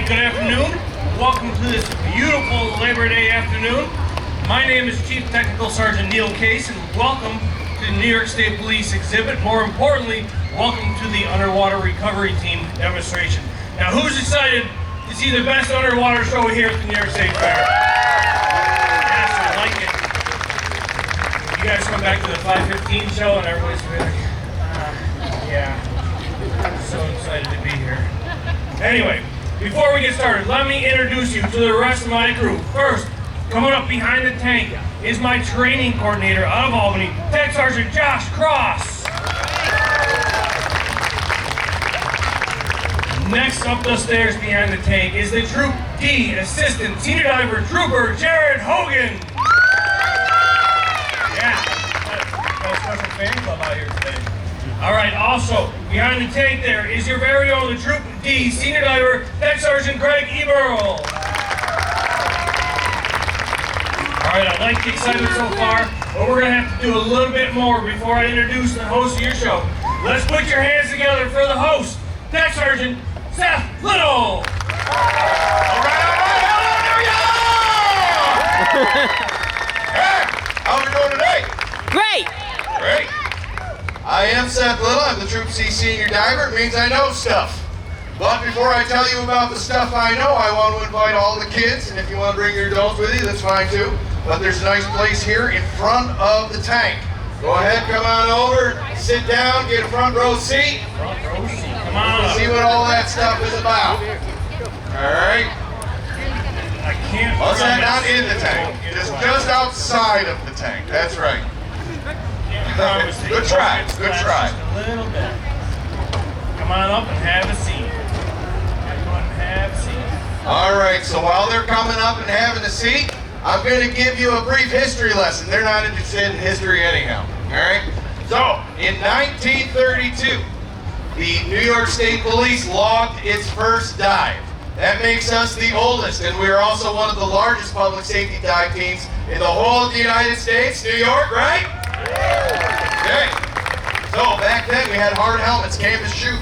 good afternoon. Welcome to this beautiful Labor Day afternoon. My name is Chief Technical Sergeant Neil Case, and welcome to the New York State Police exhibit. More importantly, welcome to the Underwater Recovery Team demonstration. Now, who's excited to see the best underwater show here at the New York State Fair? Yes, I like it. You guys come back to the 5:15 show and everybody's like, yeah, I'm so excited to be here. Anyway, before we get started, let me introduce you to the rest of my crew. First, coming up behind the tank is my training coordinator out of Albany, Tech Sergeant Josh Cross. Next up the stairs behind the tank is the Troop D Assistant Senior Diver Trooper Jared Hogan. Yeah, got a special fan club out here today. All right, also behind the tank there is your very own the Troop D Senior Diver Tech Sergeant Greg Eberl. All right, I like the excitement so far, but we're gonna have to do a little bit more before I introduce the host of your show. Let's put your hands together for the host, Tech Sergeant Seth Little. All right, Hey, how are we doing today? Great! Great. I am Seth Little. I'm the Troop C Senior Diver. It means I know stuff. But before I tell you about the stuff I know, I want to invite all the kids, and if you want to bring your adults with you, that's fine too. But there's a nice place here in front of the tank. Go ahead, come on over, sit down, get a front row seat. Front row seat, come on. See what all that stuff is about. All right? I can't. Well, not in the tank. Just outside of the tank. That's right. Good try. Good try. Just a little bit. Come on up and have a seat. Everyone have a seat. All right, so while they're coming up and having a seat, I'm going to give you a brief history lesson. They're not interested in history anyhow. All right? So, in 1932, the New York State Police logged its first dive. That makes us the oldest, and we are also one of the largest public safety dive teams in the whole of the United States. New York, right? Okay. So back then we had hard helmets, canvas suit,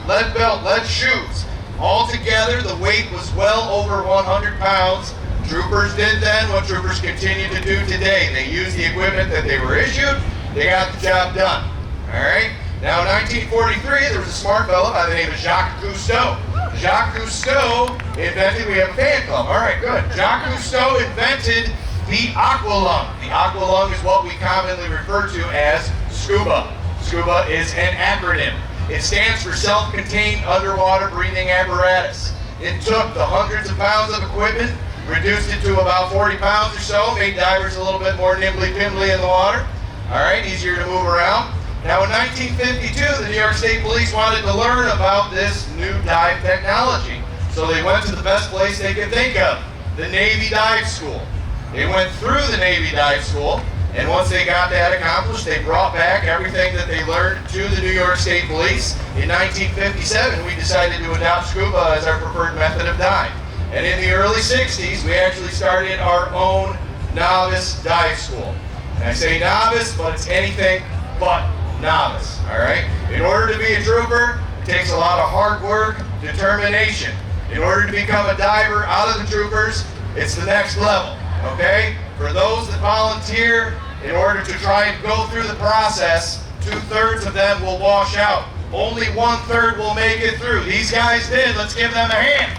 lead belt, lead shoes. All together, the weight was well over 100 pounds. Troopers did then what troopers continue to do today. They used the equipment that they were issued. They got the job done. All right. Now, in 1943, there was a smart fellow by the name of Jacques Cousteau. Jacques Cousteau invented. We have a fan club. All right, good. Jacques Cousteau invented the aqualung. The aqualung is what we commonly refer to as scuba. Scuba is an acronym. It stands for Self-Contained Underwater Breathing Apparatus. It took the hundreds of pounds of equipment, reduced it to about 40 pounds or so, made divers a little bit more nimbly-pimbly in the water. All right, easier to move around. Now, in 1952, the New York State Police wanted to learn about this new dive technology. So they went to the best place they could think of, the Navy Dive School. They went through the Navy Dive School, and once they got that accomplished, they brought back everything that they learned to the New York State Police. In 1957, we decided to adopt scuba as our preferred method of dive. And in the early 60s, we actually started our own novice dive school. And I say novice, but it's anything but novice, all right? In order to be a trooper, it takes a lot of hard work, determination. In order to become a diver out of the troopers, it's the next level, okay? For those that volunteer, in order to try and go through the process, 2/3 of them will wash out. Only 1/3 will make it through. These guys did. Let's give them a hand.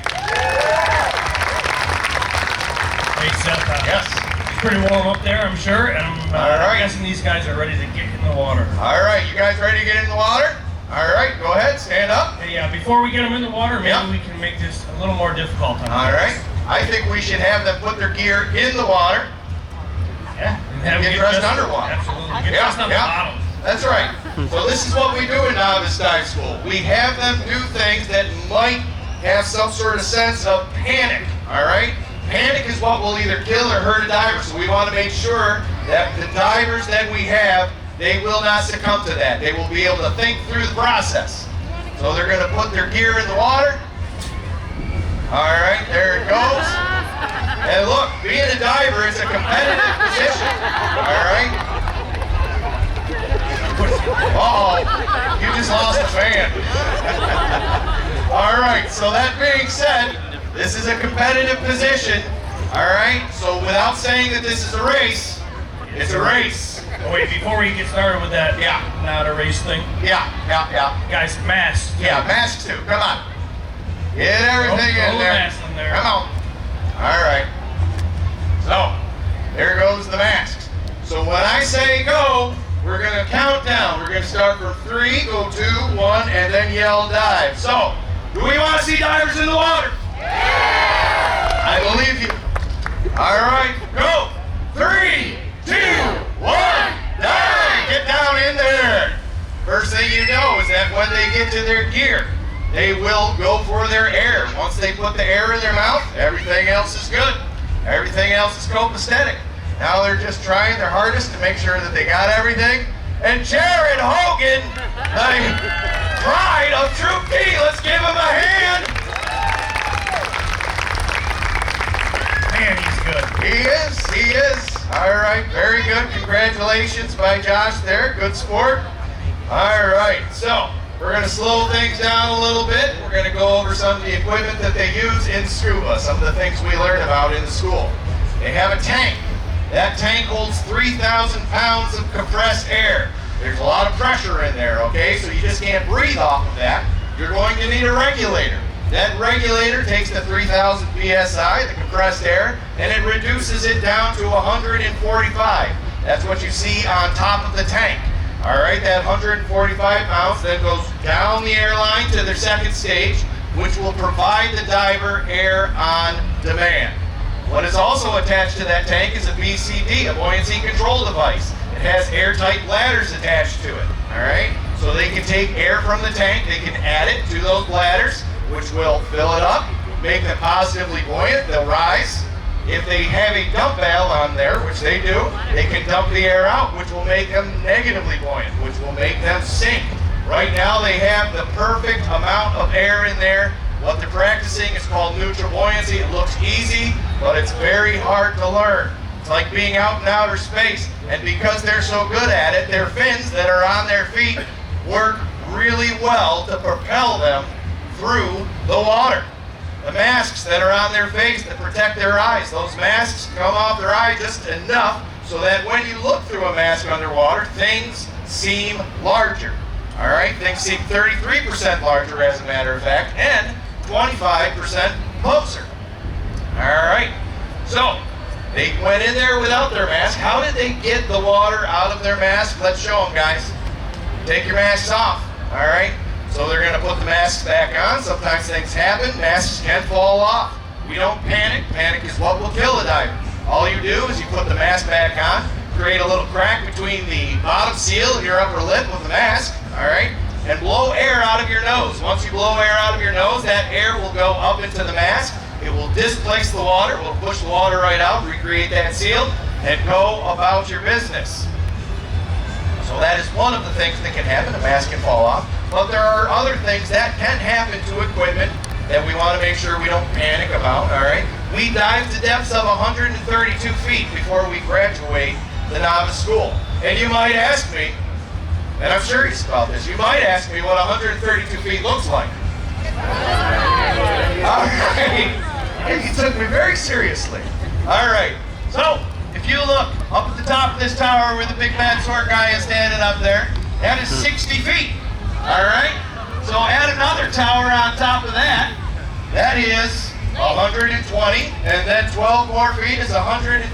Hey, Seth. Yes. It's pretty warm up there, I'm sure, and I'm guessing these guys are ready to get in the water. All right, you guys ready to get in the water? All right, go ahead, stand up. Hey, before we get them in the water, maybe we can make this a little more difficult on them. All right, I think we should have them put their gear in the water. Yeah, And get dressed underwater. Absolutely. Get dressed on the bottom. That's right. So this is what we do in novice dive school. We have them do things that might have some sort of sense of panic, all right? Panic is what will either kill or hurt a diver, so we want to make sure that the divers that we have, they will not succumb to that. They will be able to think through the process. So they're going to put their gear in the water. All right, there it goes. And look, being a diver is a competitive position, all right? Uh-oh, you just lost a fan. All right, so that being said, This is a competitive position, all right? So without saying that this is a race, it's a race. Oh, wait, before we get started with that, Yeah. not a race thing. Yeah. Guys, masks. Yeah, masks too. Come on. Get everything in Throw the there. masks in there. Come on. All right. So, there goes the masks. So when I say go, we're going to count down. We're going to start from 3, go 2, 1, and then yell dive. So, do we want to see divers in the water? Yeah! I believe you. All right, go. 3, 2, 1, dive. Get down in there. First thing you know is that when they get to their gear, they will go for their air. Once they put the air in their mouth, everything else is good. Everything else is copacetic. Now they're just trying their hardest to make sure that they got everything. And Jared Hogan, the pride of Troop D, let's give him a hand. Man, he's good. He is. All right, very good. Congratulations by Josh there. Good sport. All right, so we're going to slow things down a little bit. We're going to go over some of the equipment that they use in scuba, some of the things we learn about in the school. They have a tank. That tank holds 3,000 pounds of compressed air. There's a lot of pressure in there, okay? So you just can't breathe off of that. You're going to need a regulator. That regulator takes the 3,000 psi, the compressed air, and it reduces it down to 145. That's what you see on top of the tank. All right, that 145 pounds then goes down the airline to their second stage, which will provide the diver air on demand. What is also attached to that tank is a BCD, a buoyancy control device. It has airtight bladders attached to it, all right? So they can take air from the tank, they can add it to those bladders, which will fill it up, make them positively buoyant, they'll rise. If they have a dump valve on there, which they do, they can dump the air out, which will make them negatively buoyant, which will make them sink. Right now they have the perfect amount of air in there. What they're practicing is called neutral buoyancy. It looks easy, but it's very hard to learn. It's like being out in outer space, and because they're so good at it, their fins that are on their feet work really well to propel them through the water. The masks that are on their face that protect their eyes, those masks come off their eye just enough so that when you look through a mask underwater, things seem larger. All right, things seem 33% larger as a matter of fact, and 25% closer. All right, so they went in there without their mask. How did they get the water out of their mask? Let's show them, guys. Take your masks off, all right? So they're gonna put the masks back on. Sometimes things happen, masks can fall off. We don't panic. Panic is what will kill a diver. All you do is you put the mask back on, create a little crack between the bottom seal of your upper lip with the mask, all right? And blow air out of your nose. Once you blow air out of your nose, that air will go up into the mask. It will displace the water, will push the water right out, recreate that seal, and go about your business. So that is one of the things that can happen. A mask can fall off. But there are other things that can happen to equipment that we want to make sure we don't panic about, all right? We dive to depths of 132 feet before we graduate the novice school. And you might ask me, and I'm serious about this, you might ask me what 132 feet looks like. All right. You took me very seriously. All right. So, if you look up at the top of this tower where the big fat short guy is standing up there, that is 60 feet. All right? So add another tower on top of that. That is 120, and then 12 more feet is 132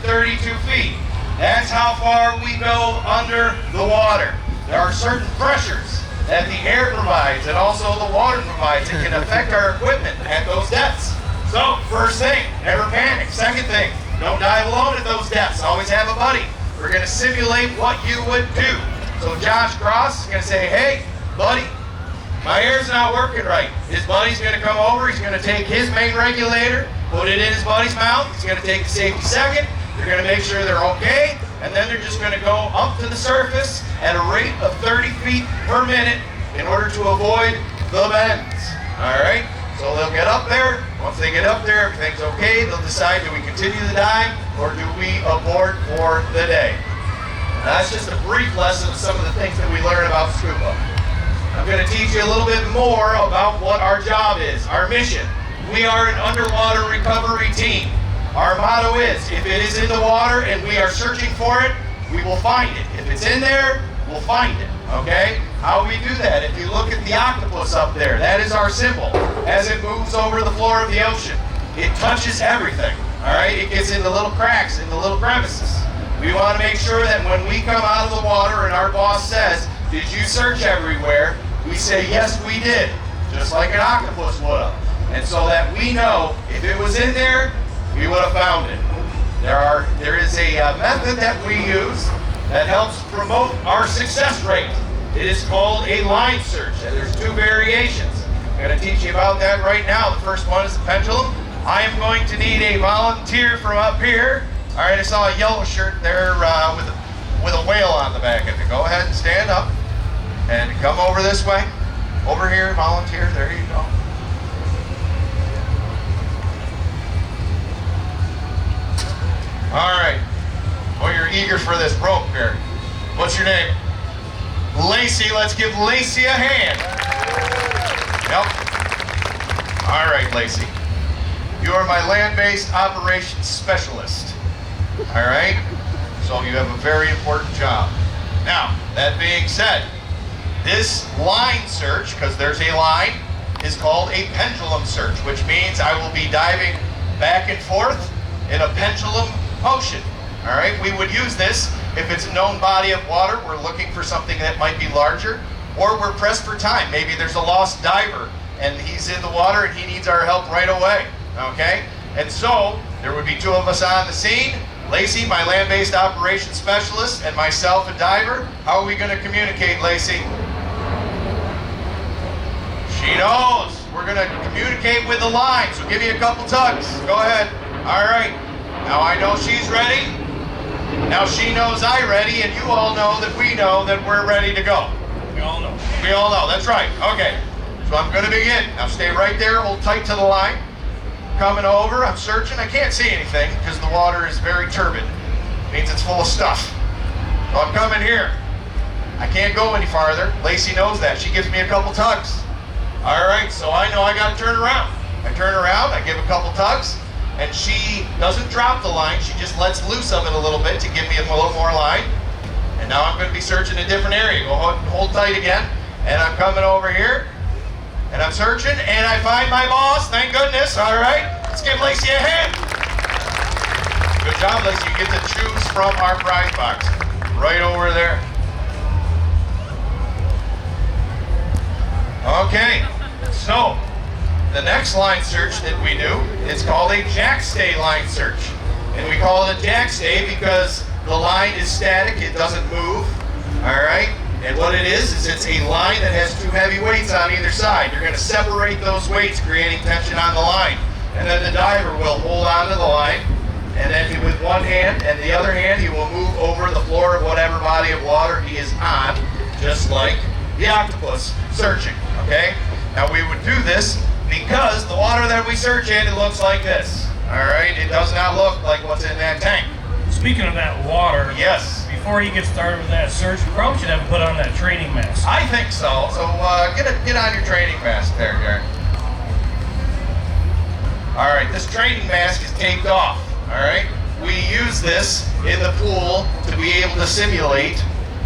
feet. That's how far we go under the water. There are certain pressures that the air provides and also the water provides that can affect our equipment at those depths. So, first thing, never panic. Second thing, don't dive alone at those depths. Always have a buddy. We're going to simulate what you would do. So Josh Cross is going to say, hey, buddy, my air's not working right. His buddy's going to come over. He's going to take his main regulator, put it in his buddy's mouth. He's going to take the safety second. They're going to make sure they're okay. And then they're just going to go up to the surface at a rate of 30 feet per minute in order to avoid the bends. All right? So they'll get up there. Once they get up there, everything's okay. They'll decide, do we continue the dive or do we abort for the day? Now, that's just a brief lesson of some of the things that we learn about scuba. I'm going to teach you a little bit more about what our job is, our mission. we are an underwater recovery team. Our motto is, if it is in the water and we are searching for it, we will find it. If it's in there, we'll find it, okay? How we do that? If you look at the octopus up there, that is our symbol. As it moves over the floor of the ocean, it touches everything, all right? It gets into little cracks, into little crevices. We want to make sure that when we come out of the water and our boss says, did you search everywhere? We say, yes, we did, just like an octopus would have. And so that we know if it was in there, we would have found it. There is a method that we use that helps promote our success rate. It is called a line search, and there's two variations. I'm going to teach you about that right now. The first one is the pendulum. I am going to need a volunteer from up here. All right, I saw a yellow shirt there with a whale on the back of it. Go ahead and stand up and come over this way. Over here, volunteer. There you go. All right. Well, you're eager for this rope here. What's your name? Lacey. Let's give Lacey a hand. Yep. All right, Lacey. You are my land-based operations specialist. All right? So you have a very important job. Now, that being said, this line search, because there's a line, is called a pendulum search, which means I will be diving back and forth in a pendulum motion. All right? We would use this if it's a known body of water, we're looking for something that might be larger, or we're pressed for time. Maybe there's a lost diver and he's in the water and he needs our help right away. Okay? And so, there would be two of us on the scene. Lacey, my land-based operations specialist, and myself, a diver. How are we going to communicate, Lacey? She knows. We're going to communicate with the line, so give me a couple tugs. Go ahead. All right. Now I know she's ready. Now she knows I'm ready, and you all know that we know that we're ready to go. We all know. We all know. That's right. Okay. So I'm going to begin. Now stay right there. Hold tight to the line. Coming over, I'm searching. I can't see anything because the water is very turbid. It means it's full of stuff. So I'm coming here. I can't go any farther. Lacey knows that. She gives me a couple tugs. All right, so I know I got to turn around. I turn around, I give a couple tugs, and she doesn't drop the line. She just lets loose of it a little bit to give me a little more line. And now I'm going to be searching a different area. Go hold tight again. And I'm coming over here. And I'm searching, and I find my boss, thank goodness. All right, let's give Lacey a hand. Good job, Lacey. You get to choose from our prize box. Right over there. Okay, so the next line search that we do is called a jackstay line search. And we call it a jackstay because the line is static, it doesn't move. All right? And what it is it's a line that has two heavy weights on either side. You're going to separate those weights, creating tension on the line. And then the diver will hold onto the line, and then with one hand and the other hand, he will move over the floor of whatever body of water he is on, just like the octopus searching, okay? Now we would do this because the water that we search in, it looks like this, all right? It does not look like what's in that tank. Speaking of that water, yes. Before you get started with that search, you probably should have put on that training mask. I think so. So get on your training mask there, Gary. All right, this training mask is taped off. All right, we use this in the pool to be able to simulate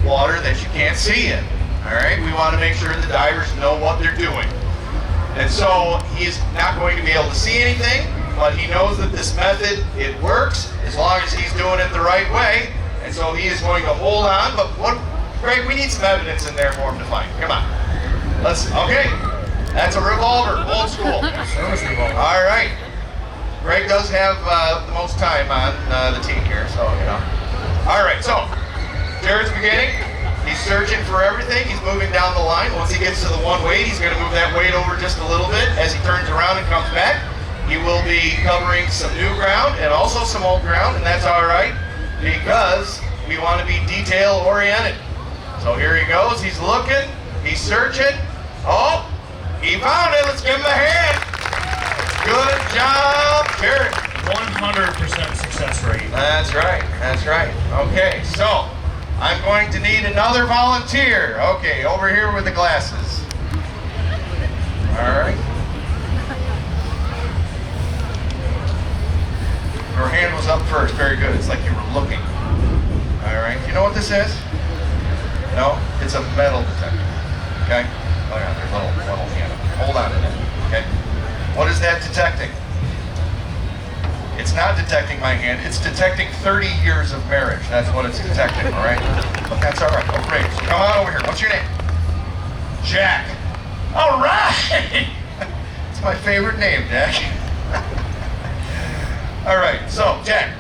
water that you can't see in. All right, we want to make sure the divers know what they're doing. And so he's not going to be able to see anything, but he knows that this method, it works as long as he's doing it the right way. And so he is going to hold on, but Greg, we need some evidence in there for him to find. Come on. Okay. That's a revolver, old school. Service revolver. All right. Greg does have the most time on the team here, so, you know. All right, so Jared's beginning. He's searching for everything. He's moving down the line. Once he gets to the one weight, he's going to move that weight over just a little bit. As he turns around and comes back, he will be covering some new ground and also some old ground, and that's all right, because we want to be detail oriented. So here he goes, he's looking, he's searching. Oh, he found it, let's give him a hand. Good job, Jared. 100% success rate. That's right, that's right. Okay, so I'm going to need another volunteer. Okay, over here with the glasses. All right. Your hand was up first. Very good. It's like you were looking. All right. You know what this is? No? It's a metal detector. Okay? Oh yeah, there's a little hand up. Hold on to that. Okay? What is that detecting? It's not detecting my hand. It's detecting 30 years of marriage. That's what it's detecting, all right? But that's all right. Oh, great. So come on over here. What's your name? Jack. All right. It's my favorite name, Jack. All right. So, Jack,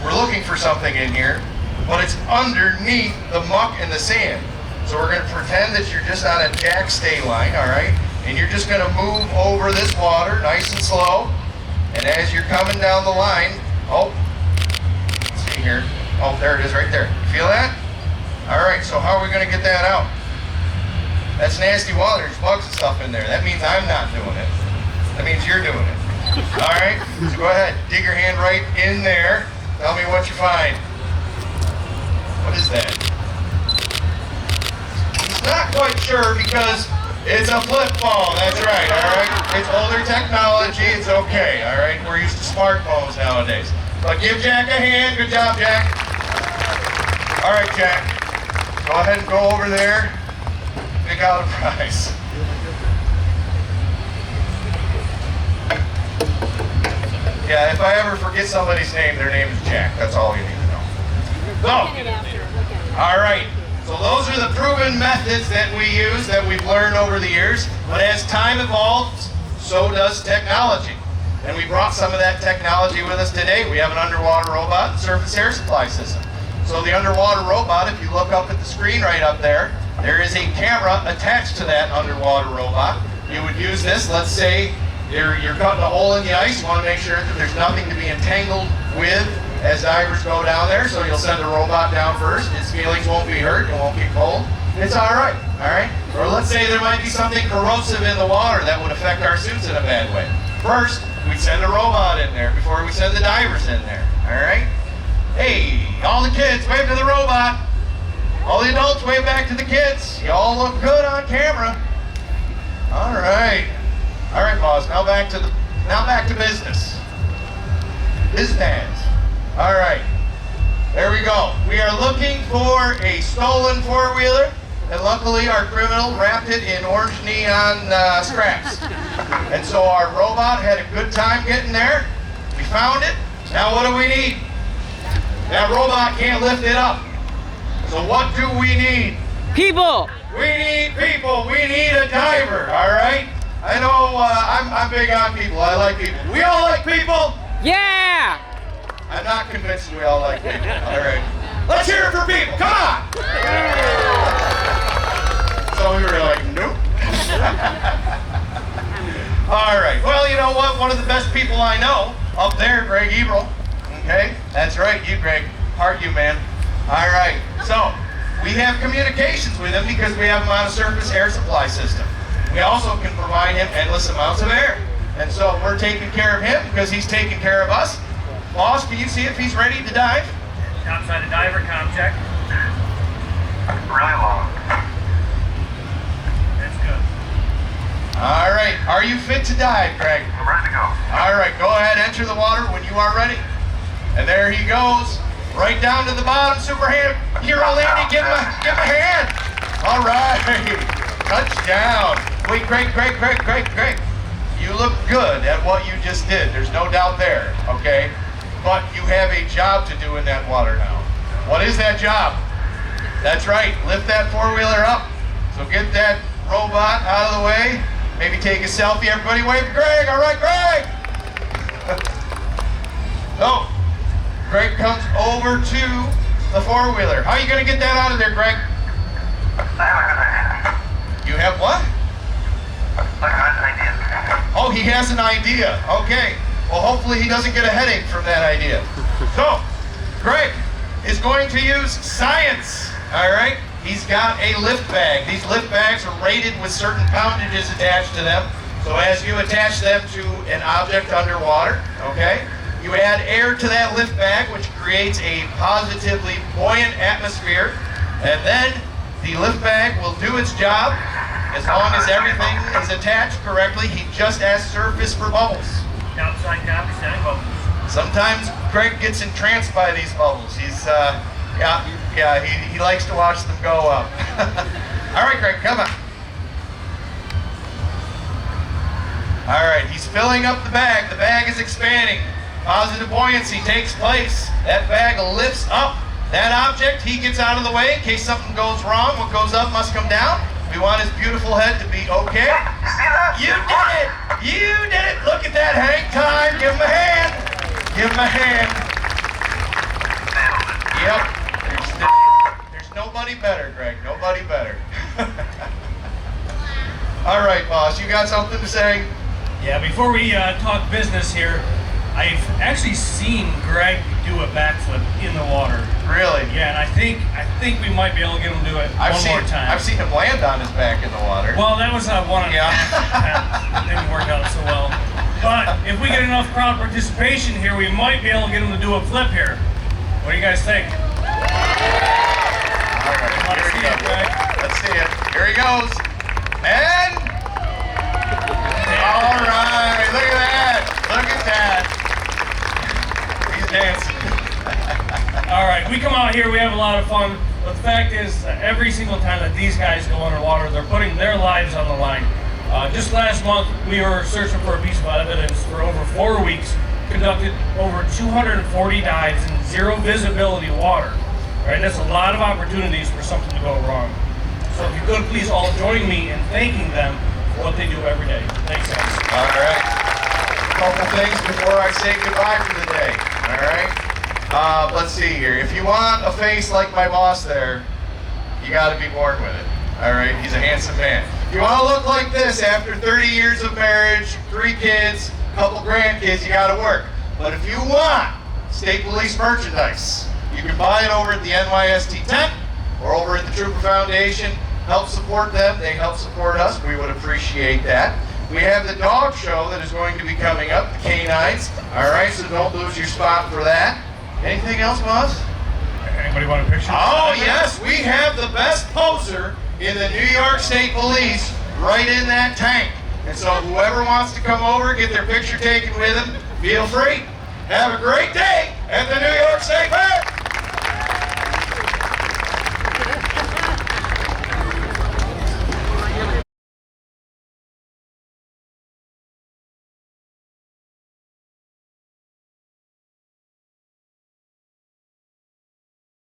we're looking for something in here, but it's underneath the muck and the sand. So we're going to pretend that you're just on a jack stay line, all right? And you're just going to move over this water nice and slow. And as you're coming down the line, oh, let's see here. Oh, there it is right there. Feel that? All right, so how are we going to get that out? That's nasty water. There's bugs and stuff in there. That means I'm not doing it. That means you're doing it. All right, so go ahead. Dig your hand right in there. Tell me what you find. What is that? He's not quite sure because it's a flip phone. That's right, all right? It's older technology. It's okay, all right? We're used to smartphones nowadays. But give Jack a hand. Good job, Jack. All right, Jack. Go ahead and go over there. Pick out a prize. Yeah, if I ever forget somebody's name, their name is Jack. That's all you need to know. So, all right. So those are the proven methods that we use, that we've learned over the years. But as time evolves, so does technology. And we brought some of that technology with us today. We have an underwater robot and surface air supply system. So the underwater robot, if you look up at the screen right up there, there is a camera attached to that underwater robot. You would use this, let's say you're cutting a hole in the ice. You want to make sure that there's nothing to be entangled with as divers go down there, so you'll send the robot down first. His feelings won't be hurt, it won't get cold. It's all right? Or let's say there might be something corrosive in the water that would affect our suits in a bad way. First, we send the robot in there before we send the divers in there, all right? Hey, all the kids, wave to the robot. All the adults, wave back to the kids. You all look good on camera. All right. All right, boss, now back to business. Business. All right, there we go. We are looking for a stolen four-wheeler, and luckily our criminal wrapped it in orange neon scraps. And so our robot had a good time getting there. We found it. Now what do we need? That robot can't lift it up. So what do we need? People! We need people. We need a diver, all right? I know I'm big on people. I like people. We all like people? Yeah! I'm not convinced we all like people. All right. Let's hear it for people. Come on. So we were like, nope. All right. Well, you know what? One of the best people I know up there, Greg Eberl. Okay? That's right. You, Greg. Heart you, man. All right. So we have communications with him because we have him on a surface air supply system. We also can provide him endless amounts of air. And so we're taking care of him because he's taking care of us. Boss, can you see if he's ready to dive? Topside diver, com check. Really long. That's good. All right. Are you fit to dive, Greg? I'm ready to go. All right. Go ahead. Enter the water when you are ready. And there he goes. Right down to the bottom. Super hand. Hero landing. Give him a hand. All right. Touchdown. Wait, Greg. You look good at what you just did. There's no doubt there, okay? But you have a job to do in that water now. What is that job? That's right, lift that four-wheeler up. So get that robot out of the way. Maybe take a selfie. Everybody wave to Greg. All right, Greg. So, Greg comes over to the four-wheeler. How are you going to get that out of there, Greg? I have a good idea. You have what? I got an idea. Oh, he has an idea. Okay. Well, hopefully he doesn't get a headache from that idea. So, Greg is going to use science. All right? He's got a lift bag. These lift bags are rated with certain poundages attached to them. So as you attach them to an object underwater, okay, you add air to that lift bag, which creates a positively buoyant atmosphere. And then the lift bag will do its job. As long as everything is attached correctly, he just has surface for bubbles. Topside copy, sending bubbles. Sometimes Greg gets entranced by these bubbles. He's, he likes to watch them go up. All right, Greg, come on. All right, he's filling up the bag. The bag is expanding. Positive buoyancy takes place. That bag lifts up that object. He gets out of the way in case something goes wrong. What goes up must come down. We want his beautiful head to be okay. You see that? You did it! You did it! Look at that hang time. Give him a hand. Give him a hand. Nailed it. Yep. There's nobody better, Greg. Nobody better. All right, boss. You got something to say? Yeah, before we talk business here, I've actually seen Greg do a backflip in the water. Really? Yeah, and I think we might be able to get him to do it one more time. I've seen him land on his back in the water. Well, that was one. Yeah. That didn't work out so well. But if we get enough crowd participation here, we might be able to get him to do a flip here. What do you guys think? All right, Let's see it, Greg. Let's see it. Here he goes. And all right, look at that. Look at that. He's dancing. All right, we come out here, we have a lot of fun. But the fact is, every single time that these guys go underwater, they're putting their lives on the line. Just last month, we were searching for a piece of evidence for over 4 weeks, conducted over 240 dives in zero visibility water. All right, that's a lot of opportunities for something to go wrong. So if you could please all join me in thanking them for what they do every day. Thanks, guys. All right. A couple things before I say goodbye for the day. All right. Let's see here. If you want a face like my boss there, you got to be born with it. All right. He's a handsome man. If you want to look like this after 30 years of marriage, 3 kids, a couple grandkids, you got to work. But if you want state police merchandise, you can buy it over at the NYST tent or over at the Trooper Foundation. Help support them. They help support us. We would appreciate that. We have the dog show that is going to be coming up, the canines. All right, so don't lose your spot for that. Anything else, boss? Anybody want a picture? Oh, yes, we have the best poser in the New York State Police right in that tank. And so whoever wants to come over, get their picture taken with him, feel free. Have a great day at the New York State Fair.